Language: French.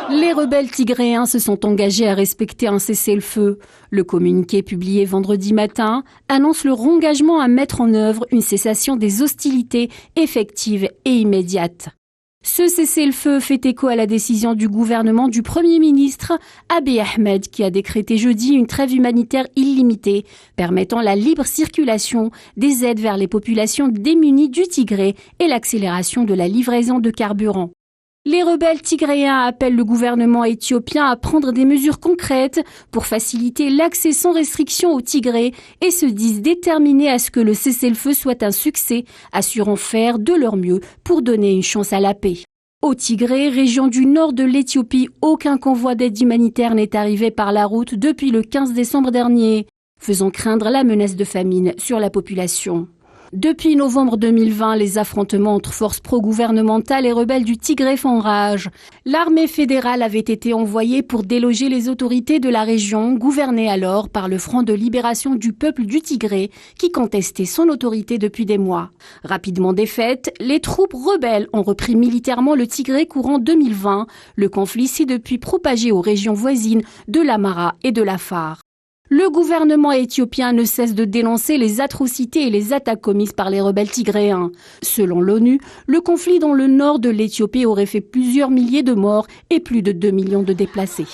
Les rebelles tigréens se sont engagés à respecter un cessez-le-feu. Le communiqué publié vendredi matin annonce leur engagement à mettre en œuvre une cessation des hostilités effective et immédiate. Ce cessez-le-feu fait écho à la décision du gouvernement du Premier ministre Abiy Ahmed qui a décrété jeudi une trêve humanitaire illimitée permettant la libre circulation des aides vers les populations démunies du Tigré et l'accélération de la livraison de carburant. Les rebelles tigréens appellent le gouvernement éthiopien à prendre des mesures concrètes pour faciliter l'accès sans restriction au Tigré et se disent déterminés à ce que le cessez-le-feu soit un succès, assurant faire de leur mieux pour donner une chance à la paix. Au Tigré, région du nord de l'Éthiopie, aucun convoi d'aide humanitaire n'est arrivé par la route depuis le 15 décembre dernier, faisant craindre la menace de famine sur la population. Depuis novembre 2020, les affrontements entre forces pro-gouvernementales et rebelles du Tigré font rage. L'armée fédérale avait été envoyée pour déloger les autorités de la région, gouvernée alors par le Front de libération du peuple du Tigré, qui contestait son autorité depuis des mois. Rapidement défaites, les troupes rebelles ont repris militairement le Tigré courant 2020. Le conflit s'est depuis propagé aux régions voisines de l'Amhara et de l'Afar. Le gouvernement éthiopien ne cesse de dénoncer les atrocités et les attaques commises par les rebelles tigréens. Selon l'ONU, le conflit dans le nord de l'Éthiopie aurait fait plusieurs milliers de morts et plus de 2 millions de déplacés.